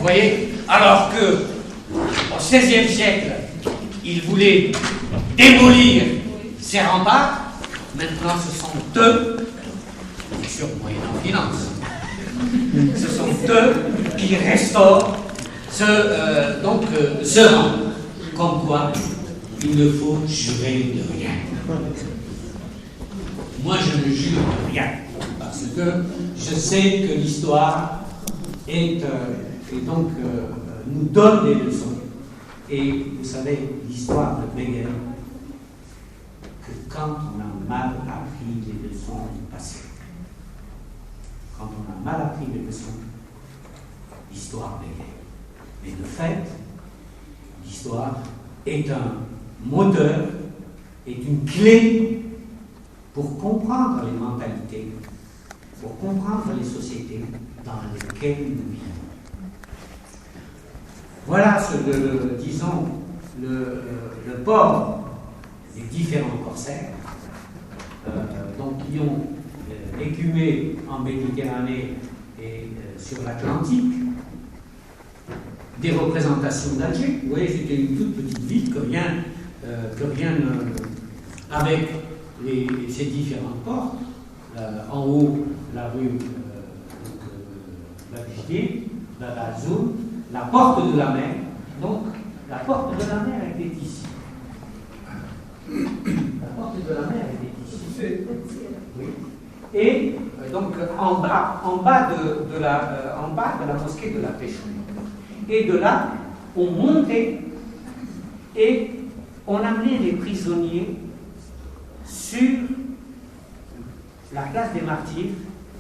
voyez, alors que au XVIe siècle, il voulait démolir ces remparts, maintenant ce sont eux, bien sûr moyennant finance, ce sont eux qui restaurent ce rang. Comme quoi, il ne faut jurer de rien. Moi, je ne jure de rien, parce que je sais que l'histoire nous donne des leçons. Et vous savez, l'histoire de Wegener, que quand on a mal appris les leçons du passé, quand on a mal appris les leçons, l'histoire Wegener. Mais de fait, l'histoire est un moteur, est une clé pour comprendre les mentalités, pour comprendre les sociétés dans lesquelles nous vivons. Voilà disons, le port des différents corsaires qui ont écumé en Méditerranée et sur l'Atlantique, des représentations d'Alger. Vous voyez, c'était une toute petite ville avec ces différentes portes. En haut, la rue Babijdier, Babazoun, la porte de la mer. Donc, la porte de la mer était ici. La porte de la mer était ici. Oui. Et donc, en bas de la mosquée de la Pêcherie. Et de là, on montait et on amenait les prisonniers sur la place des martyrs.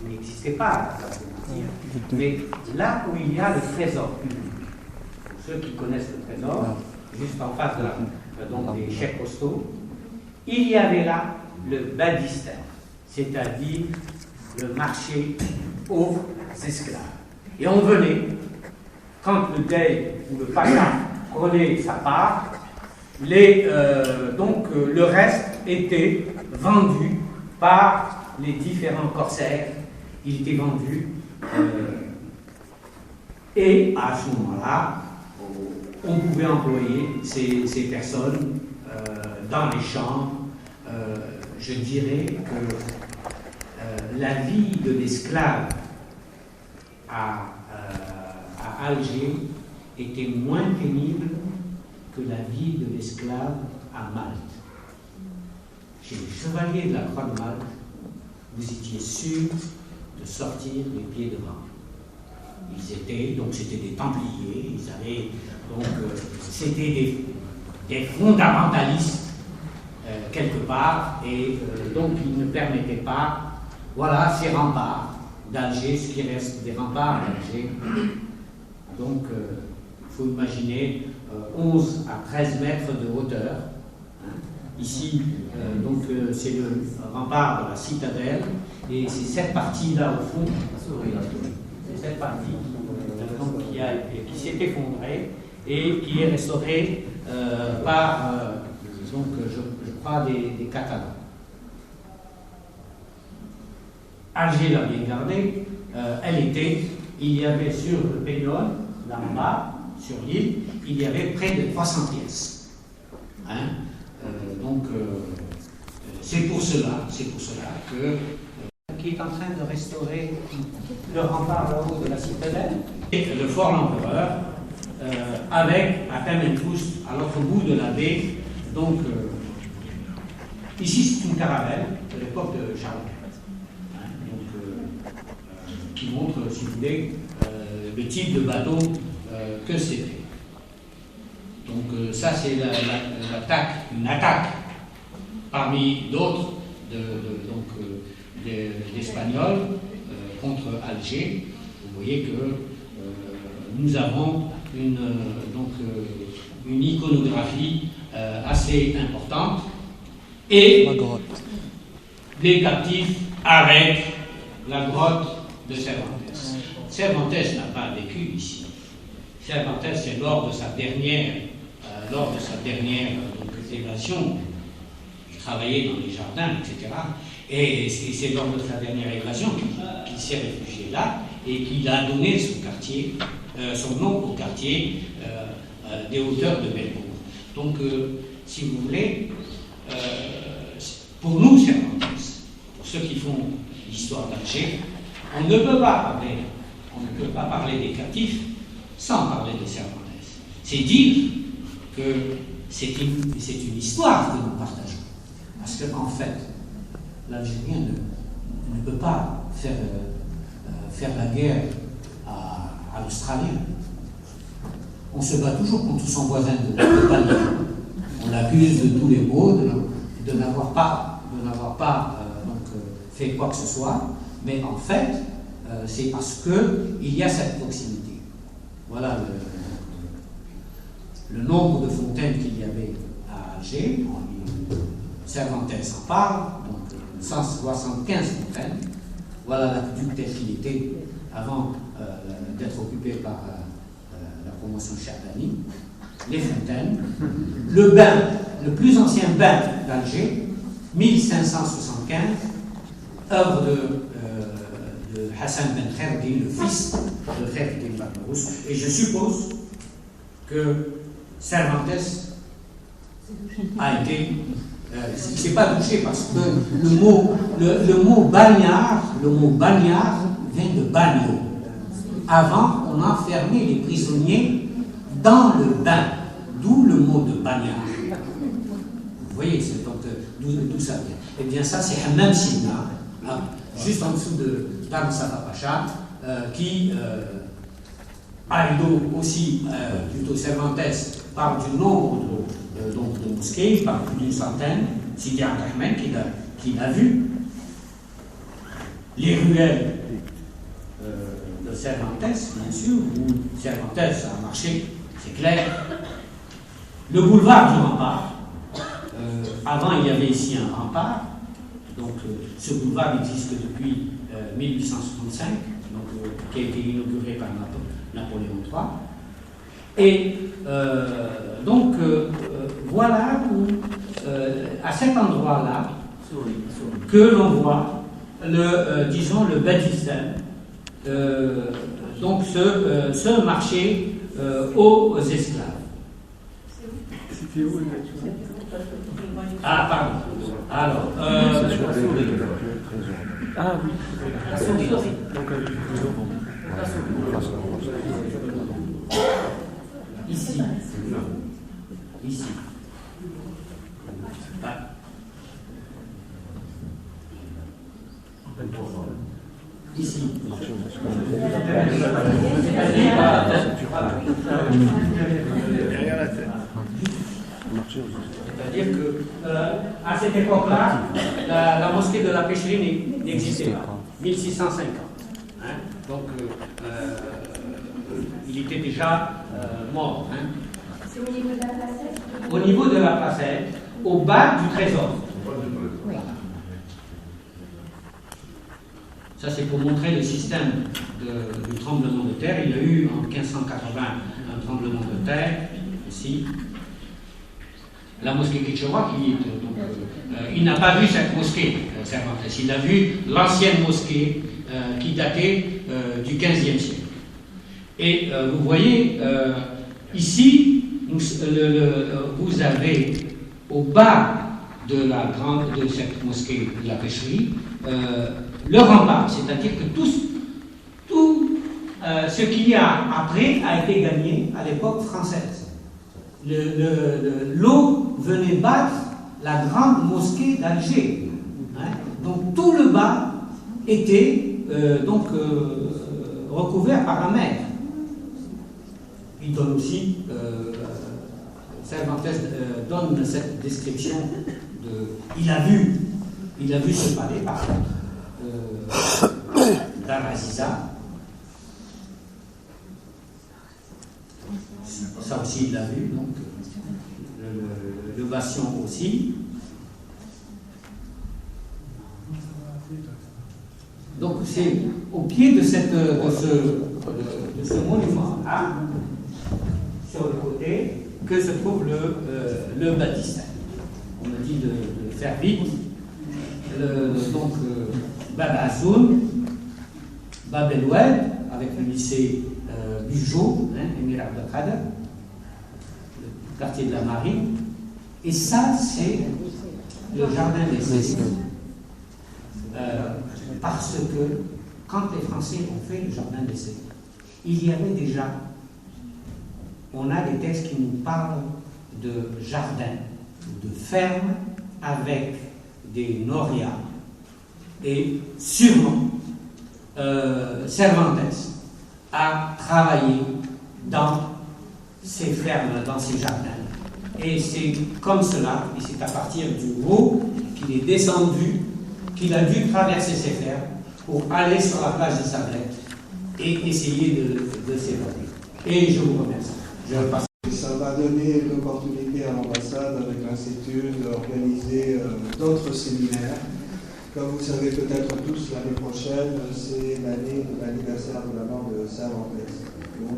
Il n'existait pas la place des martyrs, mais là où il y a le trésor public. Pour ceux qui connaissent le trésor, juste en face des chèques postaux, il y avait là le badistère, c'est-à-dire le marché aux esclaves. Et on venait, quand le Dey ou le Pacha prenait sa part, le reste était vendu par les différents corsaires. Il était vendu et à ce moment-là, on pouvait employer ces personnes dans les champs. Je dirais que la vie de l'esclave à Alger était moins pénible que la vie de l'esclave à Malte. Chez les chevaliers de la Croix de Malte, vous étiez sûr de sortir les pieds devant. C'était des Templiers, c'était des fondamentalistes quelque part, et donc ils ne permettaient pas, voilà, ces remparts d'Alger, ce qui reste des remparts d'Alger. Donc, il faut imaginer 11 à 13 mètres de hauteur. Ici, c'est le rempart de la citadelle, et c'est cette partie-là, au fond, c'est cette partie qui s'est effondrée et qui est restaurée par, je crois, des Catalans. Alger l'a bien gardée. Il y avait sur le Pénion, là en bas, sur l'île, il y avait près de 300 pièces. C'est pour cela que qui est en train de restaurer le rempart là-haut de la citadelle et le fort l'Empereur avec à Tementroust, à l'autre bout de la baie. Ici c'est une caravelle de l'époque de Charles Quint, qui montre, si vous voulez, le type de bateau que c'était. Ça c'est une attaque parmi d'autres d'Espagnols contre Alger. Vous voyez que nous avons une iconographie assez importante et les captifs avec la grotte de Cervantes. Cervantes n'a pas vécu ici. Cervantes, c'est lors de sa dernière évasion, il travaillait dans les jardins, etc. Et c'est lors de sa dernière évasion qu'il s'est réfugié là et qu'il a donné son quartier son nom au quartier des hauteurs de Bellecour. Donc, si vous voulez, pour nous, Cervantes, pour ceux qui font l'histoire d'Alger, on ne peut pas parler des captifs sans parler de Cervantes. C'est dire que c'est une histoire que nous partageons. Parce qu'en fait, l'Algérien ne peut pas faire la guerre à l'Australien. On se bat toujours contre son voisin de palier. On l'accuse de tous les maux, de n'avoir pas fait quoi que ce soit, mais en fait, c'est parce qu'il y a cette proximité. Voilà le nombre de fontaines qu'il y avait à Alger. Cervantes en parle, donc 175 fontaines. Voilà l'aqueduc tel qu'il était avant d'être occupé par la promotion Chardani. Les fontaines, le bain, le plus ancien bain d'Alger, 1575, œuvre de Hassan Ben Kherdin, le fils de Kherdin Batmous, et je suppose que Cervantes a été, il ne s'est pas touché parce que le mot bagnard vient de bagno. Avant, on enfermait les prisonniers dans le bain, d'où le mot de bagnard. Vous voyez, c'est donc d'où ça vient. Eh bien, ça, c'est Hammam Sinna, juste en dessous de Tam Safa Pacha, qui a donc aussi, plutôt Cervantes, parle du nombre de mosquées, il parle plus d'une centaine. Sidi Abdelrahman qui l'a vu. Les ruelles de Cervantes, bien sûr, où Cervantes a marché, c'est clair. Le boulevard du rempart. Avant, il y avait ici un rempart. Donc, ce boulevard n'existe que depuis 1865, donc, qui a été inauguré par Napoléon III. Et donc, voilà où, à cet endroit-là, que l'on voit disons, le baptistème, donc ce marché aux esclaves. C'était où Ah, pardon. Alors, ah oui. la souris. Ici. Ici. Ah. Ici. Derrière la tête. C'est-à-dire que à cette époque-là, la mosquée de la pêcherie n'existait pas. 1650. Hein? Donc, il était déjà mort. Hein? C'est au niveau de la placette? Au niveau de la placette, au bas du trésor. Oui. Ça, c'est pour montrer le système du tremblement de terre. Il y a eu en 1580 un tremblement de terre, ici. La mosquée Kitchewa, il n'a pas vu cette mosquée, Cervantes. Il a vu l'ancienne mosquée qui datait du XVe siècle. Et vous voyez, ici, vous avez au bas de cette mosquée de la pêcherie, le rempart, c'est-à-dire que tout ce qu'il y a après a été gagné à l'époque française. L'eau venait battre la grande mosquée d'Alger. Hein? Donc tout le bas était recouvert par la mer. Il donne aussi, Cervantes donne cette description il a vu ce palais par d'Araziza. Ça aussi, il l'a vu, donc le bastion aussi. Donc c'est au pied de ce monument-là, sur le côté, que se trouve le baptistère. On a dit de faire vite. Donc Bab Azoun, Bab El Oued, avec le lycée Bugeaud, Émir Abdelkader, le quartier de la Marine. Et ça, c'est le jardin d'essai. Parce que quand les Français ont fait le jardin d'essai, il y avait déjà, on a des textes qui nous parlent de jardin, de ferme avec des norias et sûrement Cervantes a travaillé dans ces fermes, dans ces jardins. Et c'est comme cela, et c'est à partir du haut qu'il est descendu, qu'il a dû traverser ces fermes pour aller sur la plage de Sablette et essayer de s'évader. Et je vous remercie. Je passe. Ça va donner l'opportunité à l'ambassade avec l'Institut d'organiser d'autres séminaires. Comme vous savez peut-être tous, l'année prochaine, c'est l'année de l'anniversaire de la mort de Cervantes. On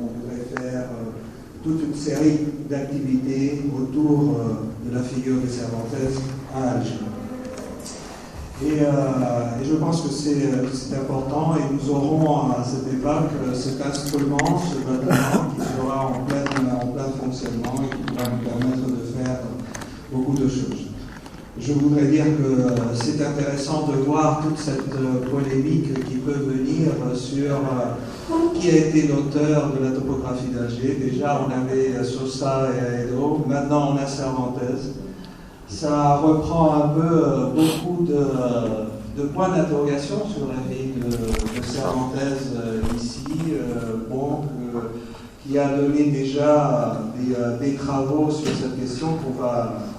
voudrait faire toute une série d'activités autour de la figure de Cervantes à Alger. Et je pense que c'est important, et nous aurons à cette époque cet instrument, ce bâtiment qui sera en plein fonctionnement et qui pourra nous permettre de faire beaucoup de choses. Je voudrais dire que c'est intéressant de voir toute cette polémique qui peut venir sur qui a été l'auteur de la topographie d'Alger. Déjà, on avait Sosa et Aedo, maintenant on a Cervantes. Ça reprend un peu beaucoup de points d'interrogation sur la vie de Cervantes ici, qui a donné déjà des travaux sur cette question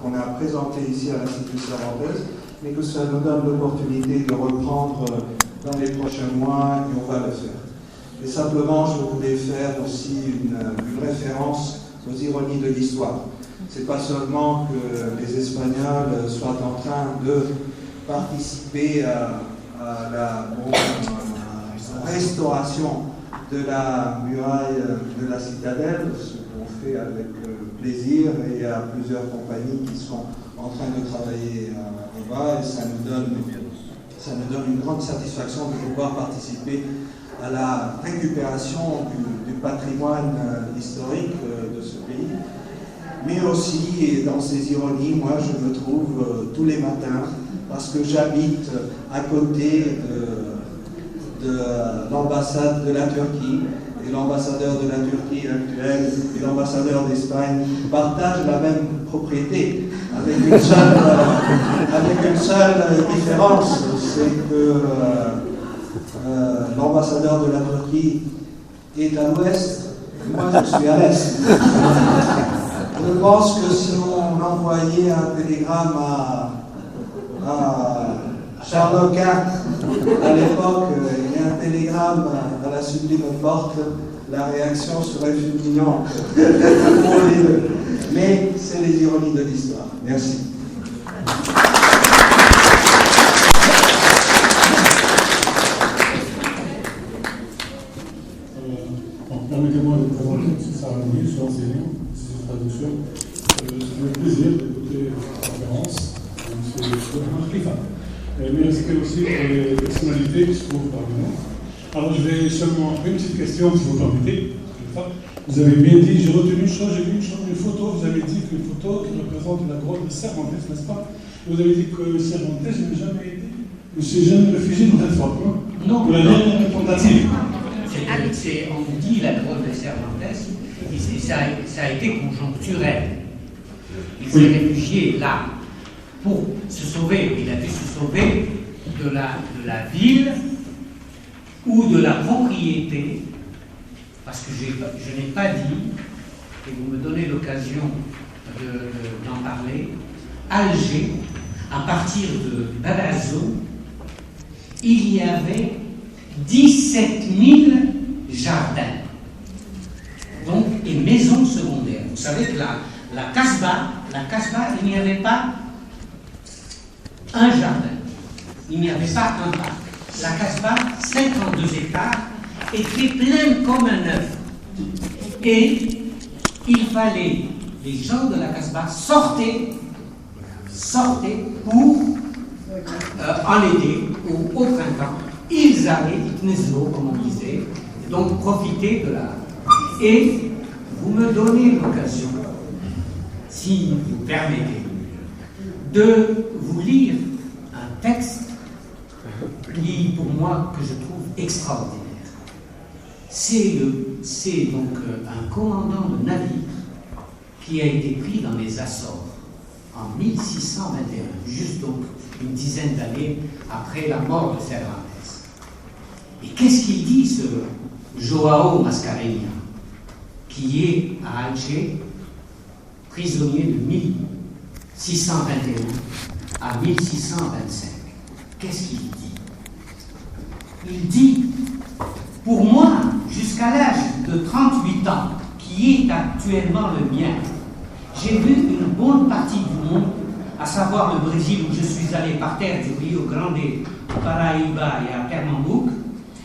qu'on a présenté ici à l'Institut Cervantes, mais que ça nous donne l'opportunité de reprendre dans les prochains mois, et on va le faire. Et simplement, je voulais faire aussi une référence aux ironies de l'histoire. C'est pas seulement que les Espagnols soient en train de participer à la restauration de la muraille de la citadelle, ce qu'on fait avec plaisir, et il y a plusieurs compagnies qui sont en train de travailler là-bas, et ça nous donne une grande satisfaction de pouvoir participer à la récupération du patrimoine historique de ce pays. Mais aussi, et dans ces ironies, moi je me trouve tous les matins, parce que j'habite à côté de l'ambassade de la Turquie, et l'ambassadeur de la Turquie actuel et l'ambassadeur d'Espagne partagent la même propriété, avec une seule différence, c'est que l'ambassadeur de la Turquie est à l'ouest, et moi je suis à l'est. Je pense que si on envoyait un télégramme à Charles Quint, à l'époque, il y a un télégramme à la sublime porte, la réaction serait fulminante pour les deux. Mais c'est les ironies de l'histoire. Merci. Permettez-moi de présenter M. Sarani, je suis enseignant, c'est une traduction. C'est un plaisir d'écouter la conférence de M. Khalifa. Mais c'était aussi pour les personnalités qui se trouvent parmi nous. Alors je vais seulement une petite question, si vous permettez. Vous avez bien dit, j'ai retenu une chose, j'ai vu une photo, vous avez dit qu'une photo qui représente la grotte de Cervantes, n'est-ce pas? Vous avez dit que Cervantes n'a jamais été, ne s'est jamais réfugié dans cette forme. Non. La dernière tentative. On vous dit la grotte de Cervantes, ça a été conjoncturel. Il s'est réfugié là pour se sauver. Il a dû se sauver de la ville ou de la propriété, parce que je n'ai pas dit, et vous me donnez l'occasion d'en parler, Alger, à partir de Badazoz, il y avait 17 000 jardins, donc, et maisons secondaires. Vous savez que la Casbah, il n'y avait pas un jardin, il n'y avait pas un parc. La Casbah, 52 hectares, était pleine comme un œuf. Et il fallait, les gens de la Casbah sortaient pour, en été ou au printemps, ils allaient, comme on disait, donc profiter de la... Et vous me donnez l'occasion, si vous permettez, de vous lire un texte qui, pour moi, que je trouve extraordinaire. C'est donc un commandant de navire qui a été pris dans les Açores en 1621, juste donc une dizaine d'années après la mort de Cervantes. Et qu'est-ce qu'il dit, ce Joao Mascarenhas, qui est à Alger, prisonnier de 1621 à 1625? Qu'est-ce qu'il dit? Il dit, pour moi, jusqu'à l'âge de 38 ans, qui est actuellement le mien, j'ai vu une bonne partie du monde, à savoir le Brésil où je suis allé par terre du Rio Grande, au Paraíba et à Pernambouc,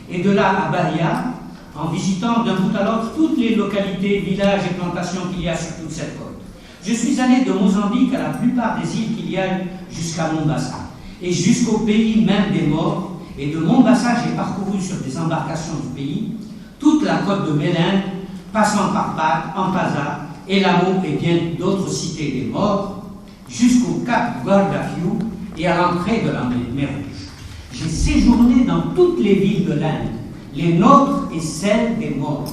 et de là à Bahia, en visitant d'un bout à l'autre toutes les localités, villages et plantations qu'il y a sur toute cette côte. Je suis allé de Mozambique à la plupart des îles qu'il y a jusqu'à Mombasa, et jusqu'au pays même des morts. Et de Mombasa, j'ai parcouru sur des embarcations du pays toute la côte de Mélène, passant par Pâques, Ampaza, Elamo et bien d'autres cités des morts, jusqu'au cap Guardafio et à l'entrée de la mer Rouge. J'ai séjourné dans toutes les villes de l'Inde, les nôtres et celles des morts,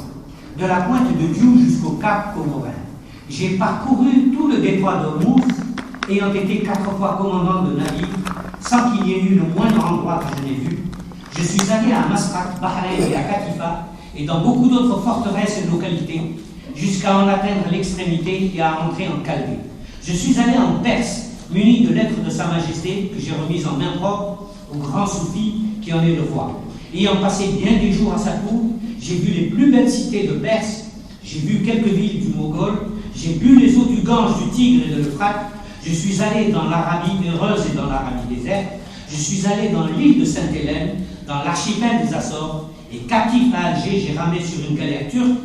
de la pointe de Diou jusqu'au cap Comorin. J'ai parcouru tout le détroit d'Ormuz, ayant été 4 fois commandant de navire, sans qu'il y ait eu le moindre endroit que je n'ai vu. Je suis allé à Masrat, Bahreïn et à Katifa, et dans beaucoup d'autres forteresses et localités, jusqu'à en atteindre l'extrémité et à entrer en Chaldée. Je suis allé en Perse, muni de lettres de Sa Majesté, que j'ai remises en main propre au grand soufi qui en est le roi. Ayant passé bien des jours à sa cour, j'ai vu les plus belles cités de Perse, j'ai vu quelques villes du Mogol, j'ai bu les eaux du Gange, du Tigre et de l'Euphrate. Je suis allé dans l'Arabie heureuse et dans l'Arabie déserte. Je suis allé dans l'île de Sainte-Hélène, dans l'archipel des Açores, et captif à Alger, j'ai ramé sur une galère turque,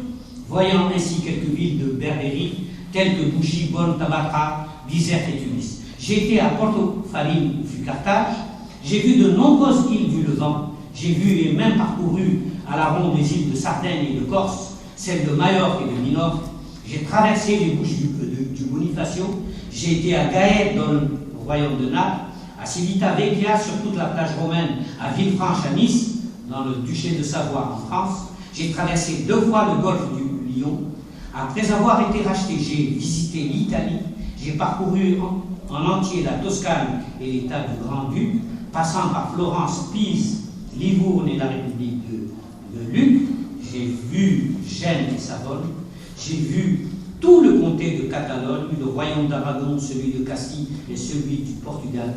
voyant ainsi quelques villes de Berbérie, telles que Bougie, Bonne, Tabatra, Bizerte et Tunis. J'ai été à Porto Farim, où fut Carthage. J'ai vu de nombreuses îles du Levant. J'ai vu et même parcouru à la ronde des îles de Sardaigne et de Corse, celles de Majorque et de Minorque. J'ai traversé les bouches du Bonifacio. J'ai été à Gaët, dans le royaume de Naples, à Civitavecchia, sur toute la plage romaine, à Villefranche, à Nice, dans le duché de Savoie, en France. J'ai traversé 2 fois le golfe du Lion. Après avoir été racheté, j'ai visité l'Italie. J'ai parcouru en entier la Toscane et l'état du Grand-Duc, passant par Florence, Pise, Livourne et la République de Lucques. J'ai vu Gênes et Savone. J'ai vu tout le comté de Catalogne, le royaume d'Aragon, celui de Castille et celui du Portugal.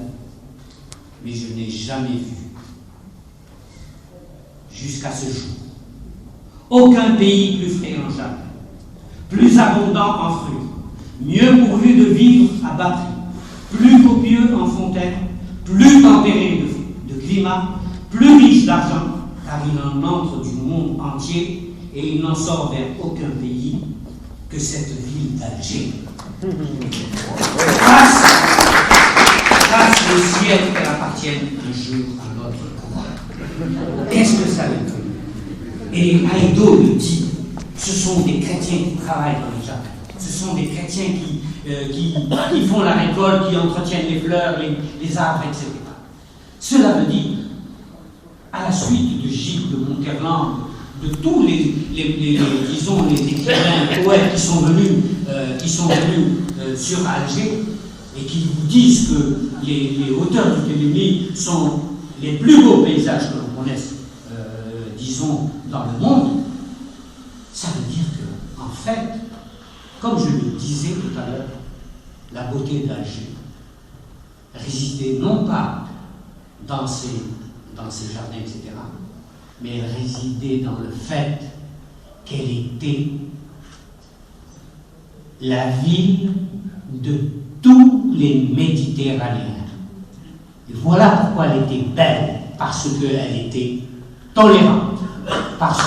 Mais je n'ai jamais vu, jusqu'à ce jour, aucun pays plus fréquentable, plus abondant en fruits, mieux pourvu de vivres à bas prix, plus copieux en fontaines, plus tempéré de climat, plus riche d'argent, car il en entre du monde entier et il n'en sort vers aucun pays que cette ville d'Alger. Grâce au ciel qu'elle appartienne un jour à notre pouvoir. Qu'est-ce que ça veut dire? Et Haïdo le dit, ce sont des chrétiens qui travaillent dans le jardin. Ce sont des chrétiens qui font la récolte, qui entretiennent les fleurs, les arbres, etc. Cela veut dire, à la suite de Gilles de Monterland, de tous les écrivains, poètes qui sont venus sur Alger et qui vous disent que les hauteurs du Télémy sont les plus beaux paysages que l'on connaisse, disons, dans le monde, ça veut dire que, en fait, comme je le disais tout à l'heure, la beauté d'Alger résidait non pas dans ses jardins, etc., mais elle résidait dans le fait qu'elle était la ville de tous les Méditerranéens. Et voilà pourquoi elle était belle, parce qu'elle était tolérante, parce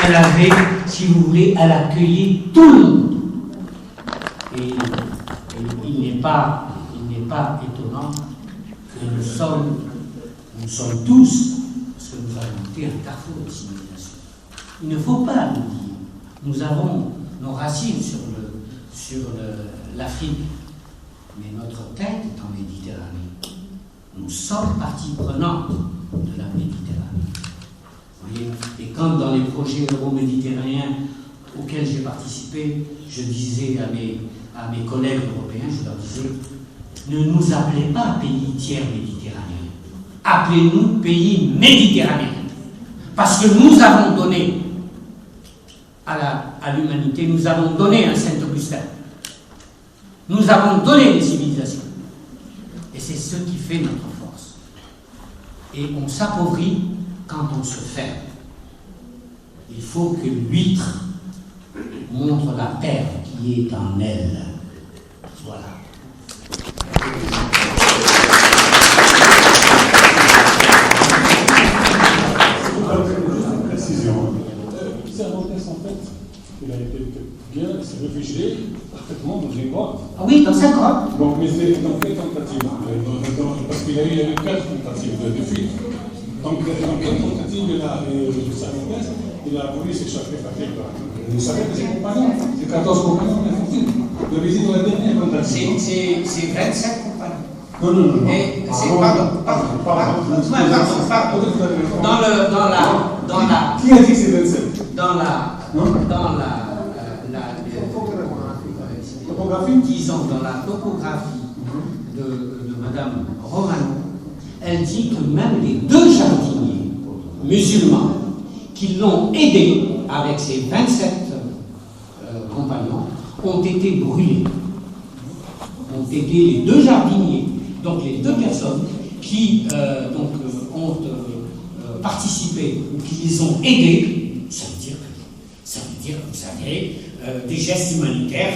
qu'elle avait, si vous voulez, elle accueillait tout le monde. Et il n'est pas étonnant que nous sommes tous, parce que nous avons constitué un carrefour de civilisation. Il ne faut pas nous dire, nous avons nos racines sur l'Afrique, mais notre tête est en Méditerranée. Nous sommes partie prenante de la Méditerranée. Vous voyez, et quand dans les projets euro-méditerranéens auxquels j'ai participé, je disais à mes collègues européens, je leur disais, ne nous appelez pas pays tiers méditerranéens, appelez-nous pays méditerranéens. Parce que nous avons donné à l'humanité, nous avons donné un Saint-Augustin. Nous avons donné des civilisations. Et c'est ce qui fait notre force. Et on s'appauvrit quand on se ferme. Il faut que l'huître montre la perle qui est en elle. Voilà. Une précision. Cervantes, en fait, il a été bien, il s'est réfugié parfaitement dans une grotte. Ah oui, dans sa grotte. Donc, mais c'est dans quelle tentative? Parce qu'il y a eu 4 tentatives de fuite. Donc, dans quelle tentative Cervantes, il a voulu s'échapper par quelque part. Vous savez que ses compagnons, c'est 14 compagnons de fuite. Il avait dit dans la dernière tentative. C'est 27 compagnons. Non. Et c'est pardon. Dans la. Qui a dit que c'est 27? Dans la topographie, disons dans la topographie de Madame Romano, elle dit que même les 2 jardiniers musulmans qui l'ont aidé avec ses 27 compagnons ont été brûlés. Ont été les 2 jardiniers, donc les 2 personnes qui ont participé ou qui les ont aidés. Ça veut dire que vous savez, des gestes humanitaires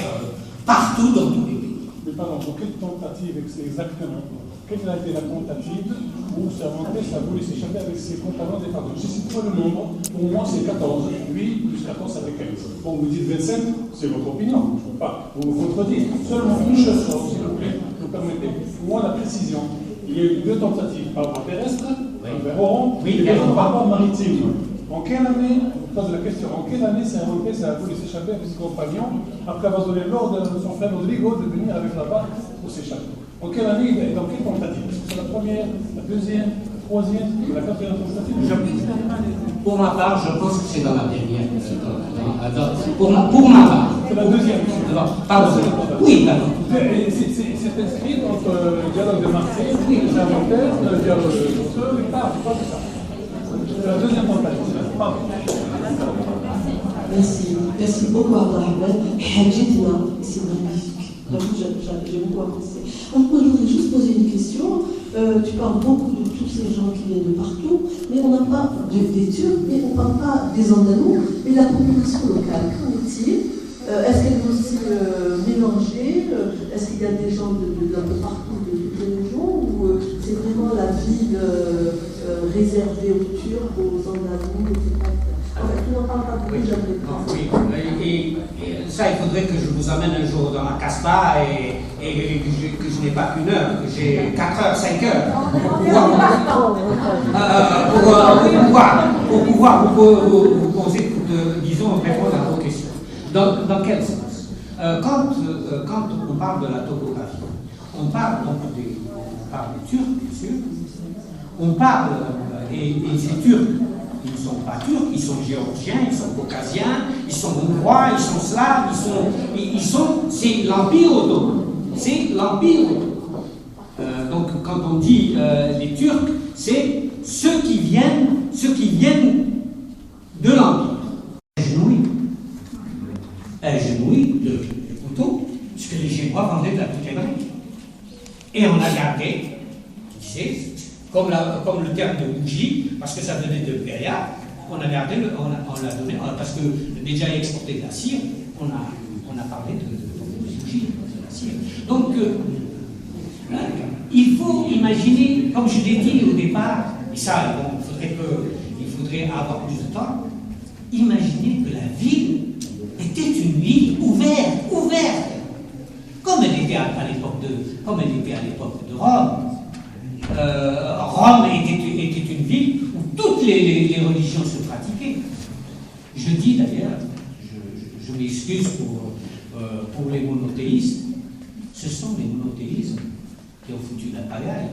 partout dans tous les pays. Mais pardon, pour quelle tentative exactement? Quelle a été la tentative où Cervantes a voulu s'échapper avec ses compagnons des fardeaux? Je cite pas le nombre, pour moi c'est 14. Lui, plus 14, ça fait 15. Bon, vous dites 27, c'est votre opinion, je ne peux pas vous contredire. Seulement une chose, s'il vous plaît, vous permettez. Pour moi, la précision, il y a eu 2 tentatives par voie terrestre, vers Oran, et l'autre par voie maritime. En quelle année, je pose la question, en quelle année Cervantes a voulu s'échapper avec ses compagnons après avoir donné l'ordre à son frère Rodrigo de venir avec la barque pour s'échapper? En quelle année et dans quelle tentative? C'est la première, la deuxième, la troisième, la quatrième tentative? Pour ma part, je pense que c'est dans la dernière. Pour ma part. C'est la deuxième. Pardon. Oui, d'accord. C'est inscrit dans le dialogue de Marseille, Cervantes, le dialogue de Rousseau, et pas de ça. C'est la deuxième tentative. Pardon. Merci beaucoup, Abdelrahman. C'est magnifique. J'ai beaucoup apprécié. Alors, moi, je voudrais juste poser une question. Tu parles beaucoup de tous ces gens qui viennent de partout, mais on n'a pas des Turcs, mais on ne parle pas des Andalous, et la population locale. Qu'en est-il? Est-ce qu'elle est aussi mélangée? Est-ce qu'il y a des gens d'un peu partout, de toutes les régions, ou c'est vraiment la ville réservée aux Turcs, aux Andalous, etc. En fait, tu n'en parles pas beaucoup, j'aimerais pas. Oui, et ça, il faudrait que je vous amène un jour dans la Casbah et que je n'ai pas qu'une heure, que j'ai 4 heures, 5 heures pour pouvoir vous poser, disons, répondre à vos questions. Dans quel sens? Quand on parle de la topographie, on parle des Turcs, bien sûr, on parle, et ces Turcs, ils ne sont pas turcs, ils sont géorgiens, ils sont caucasiens, ils sont hongrois, ils sont slaves, c'est l'Empire ottoman. C'est l'Empire ottoman. Donc quand on dit les Turcs, c'est ceux qui viennent de l'Empire. Elle genouille le couteau, puisque les Génois vendaient de la couteille grecque. Et on a gardé, tu sais, comme le terme de bougie, parce que ça venait de Beria, on a gardé, on l'a donné, parce que déjà exporté de la cire, on a parlé de bougie, de la cire. Donc, il faut imaginer, comme je l'ai dit au départ, et ça, bon, il faudrait avoir plus de temps, imaginer que la ville était une ville ouverte, comme elle était à l'époque de Rome. Rome était une ville où toutes les religions Je dis d'ailleurs, je m'excuse pour les monothéistes, ce sont les monothéismes qui ont foutu la pagaille.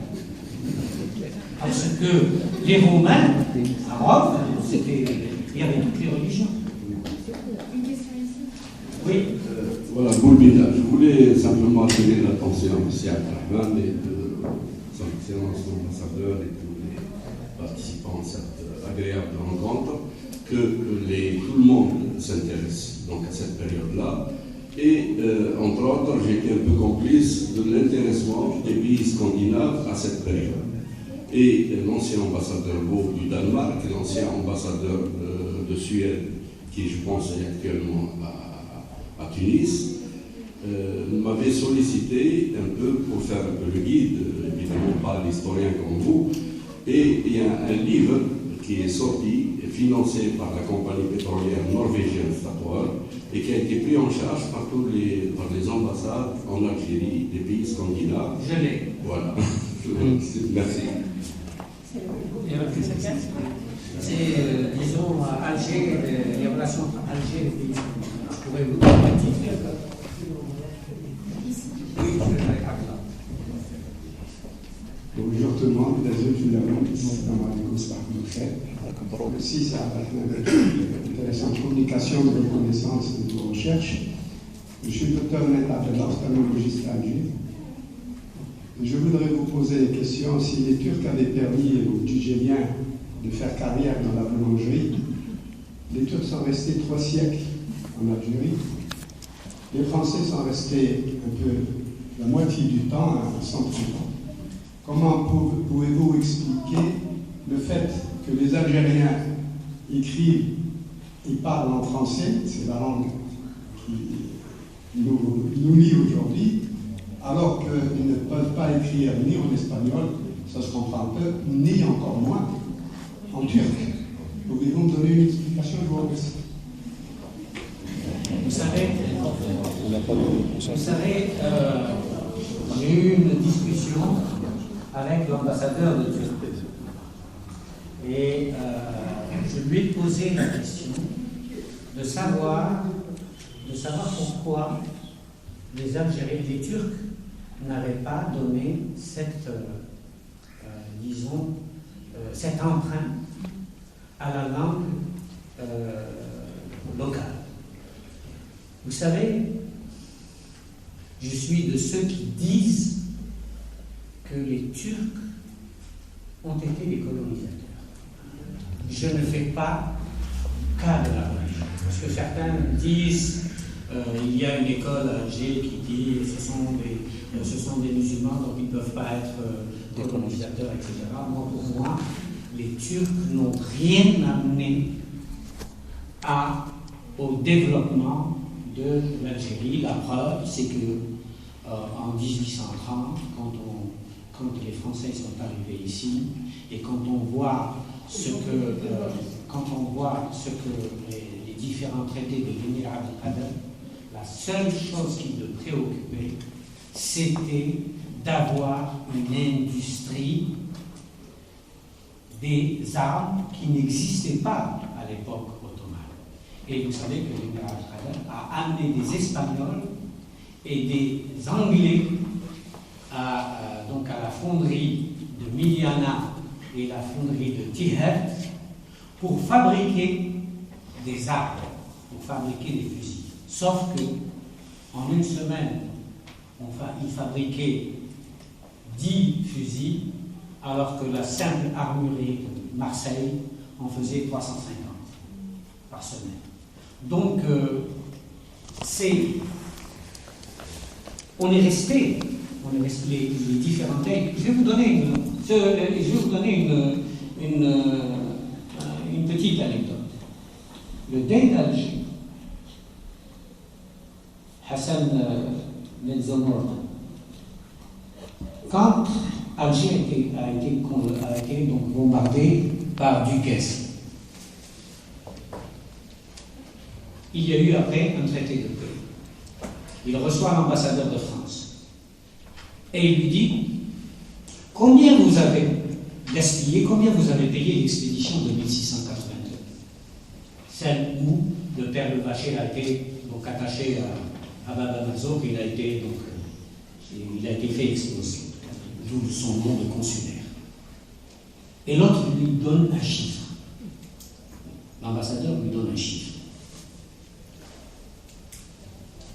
Parce que les Romains, à Rome, il y avait toutes les religions. Une question ici. Oui. Voilà, Boulbina, je voulais simplement attirer l'attention ici à Abdelrahman et de son excellence l'ambassadeur et tous les participants à cette agréable rencontre que tout le monde s'intéresse donc à cette période-là. Et entre autres, j'ai été un peu complice de l'intéressement des pays scandinaves à cette période. Et l'ancien ambassadeur Beau du Danemark, l'ancien ambassadeur de Suède, qui je pense est actuellement à Tunis, m'avait sollicité un peu pour faire un peu le guide, évidemment pas l'historien comme vous. Et il y a un livre qui est sorti, financé par la compagnie pétrolière norvégienne Statoil, et qui a été pris en charge par les ambassades en Algérie, des pays scandinaves. Je l'ai. Voilà. Merci. C'est, disons, Alger, les relations entre Alger et les pays scandinaves. Je pourrais vous donner un titre. Oui, je vais avec Abdallah. Bonjour tout le monde, désolé, je suis là. Merci, ça va être une intéressante communication de vos connaissances et de vos recherches. Je suis docteur en état de l'ophtalmologiste à Alger. Je voudrais vous poser la question si les Turcs avaient permis aux Tugéliens de faire carrière dans la boulangerie. Les Turcs sont restés 3 siècles en Algérie. Les Français sont restés un peu la moitié du temps à 100 ans. Comment pouvez-vous expliquer le fait que les Algériens écrivent et parlent en français, c'est la langue qui nous lie aujourd'hui, alors qu'ils ne peuvent pas écrire ni en espagnol, ça se comprend un peu, ni encore moins en turc? Pouvez-vous me donner une explication? Je vous remercie. Vous savez, j'ai eu une discussion avec l'ambassadeur de Turquie. Et je lui ai posé la question de savoir pourquoi les Algériens, les Turcs, n'avaient pas donné cette empreinte à la langue locale. Vous savez, je suis de ceux qui disent que les Turcs ont été les colonisateurs. Je ne fais pas cas de la religion. Parce que certains disent il y a une école à Alger qui dit ce sont des musulmans, donc ils ne peuvent pas être des colonisateurs, etc. Moi, pour moi, les Turcs n'ont rien amené au développement de l'Algérie. La preuve, c'est que en 1830, quand les Français sont arrivés ici, et quand on voit ce que les différents traités de l'Émir Abdelkader, la seule chose qui le préoccupait, c'était d'avoir une industrie des armes qui n'existait pas à l'époque ottomane. Et vous savez que l'Émir Abdelkader a amené des Espagnols et des Anglais donc à la fonderie de Miliana et la fonderie de Tihet pour fabriquer des armes, pour fabriquer des fusils. Sauf que en une semaine, ils fabriquaient 10 fusils, alors que la simple armurerie de Marseille en faisait 350 par semaine. Donc, on est resté les différents pays. Je vais vous donner une petite anecdote. Le Dey d'Alger, Hassan Nelzonor, quand Alger a été donc bombardée par Duquesne, il y a eu après un traité de paix. Il reçoit l'ambassadeur de France et il lui dit: combien vous avez gaspillé, combien vous avez payé l'expédition de 1682? celle où le père de Vacher a été donc attaché à Baba Mazo, il a été fait exploser, d'où son nom de consulaire. Et l'autre lui donne un chiffre. L'ambassadeur lui donne un chiffre.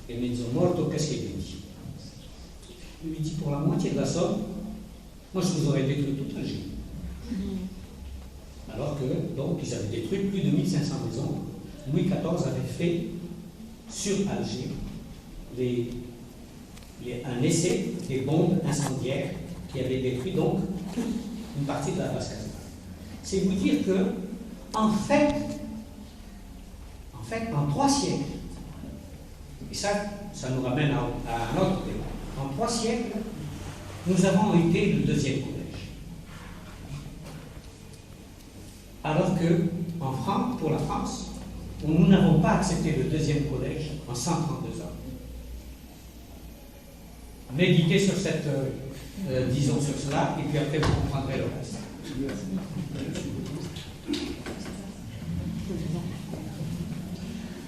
Et mezzo morto, qu'est-ce qu'il lui dit? Il lui dit pour la moitié de la somme, moi je vous aurais détruit toute Alger. Alors que, donc, ils avaient détruit plus de 1500 maisons. Louis XIV avait fait sur Alger un essai des bombes incendiaires qui avaient détruit donc une partie de la base Casbah. C'est vous dire que, en fait, en 3 siècles, et ça nous ramène à un autre débat, en 3 siècles, nous avons été le 2e collège. Alors que, en France, pour la France, nous n'avons pas accepté le 2e collège en 132 ans. Méditez sur cette, disons sur cela, et puis après vous comprendrez le reste.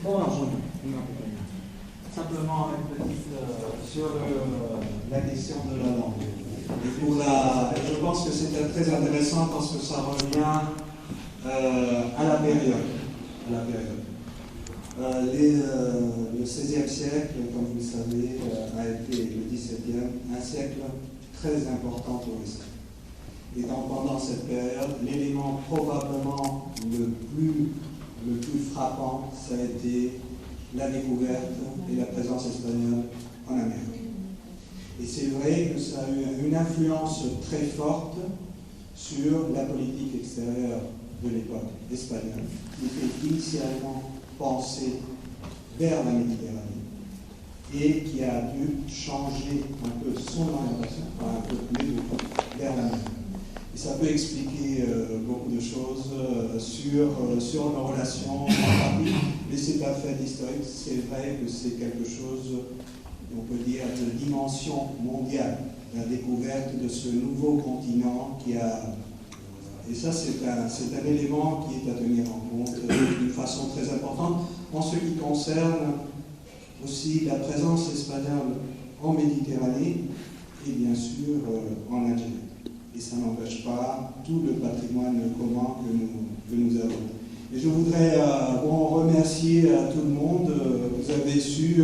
Bon, simplement sur la question de la langue. Et je pense que c'était très intéressant parce que ça revient à la période. Le XVIe siècle, comme vous le savez, a été le XVIIe, un siècle très important pour l'Islam. Et donc pendant cette période, l'élément probablement le plus frappant, ça a été la découverte et la présence espagnole en Amérique. Et c'est vrai que ça a eu une influence très forte sur la politique extérieure de l'époque espagnole, qui était initialement pensée vers la Méditerranée et qui a dû changer un peu son orientation, un peu plus vers la mer. Et ça peut expliquer beaucoup de choses sur nos relations en Paris, mais c'est un fait historique. C'est vrai que c'est quelque chose, on peut dire, de dimension mondiale, la découverte de ce nouveau continent qui a... Et ça, c'est un élément qui est à tenir en compte d'une façon très importante en ce qui concerne aussi la présence espagnole en Méditerranée et bien sûr en Algérie. Et ça n'empêche pas tout le patrimoine commun que nous avons. Et je voudrais remercier tout le monde. Vous avez su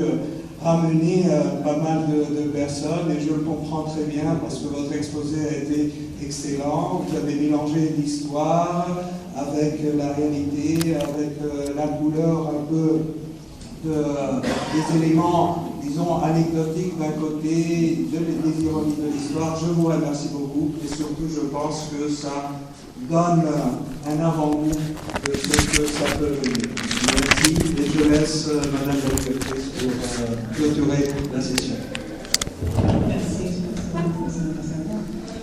ramener pas mal de personnes et je le comprends très bien parce que votre exposé a été excellent. Vous avez mélangé l'histoire avec la réalité, avec la couleur un peu des éléments, disons, anecdotiques d'un côté, des ironies de l'histoire. Je vous remercie beaucoup et surtout je pense que ça donne un avant-goût de ce que ça peut venir. Merci et je laisse Madame la directrice pour clôturer la session. Merci.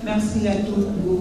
Merci à tous pour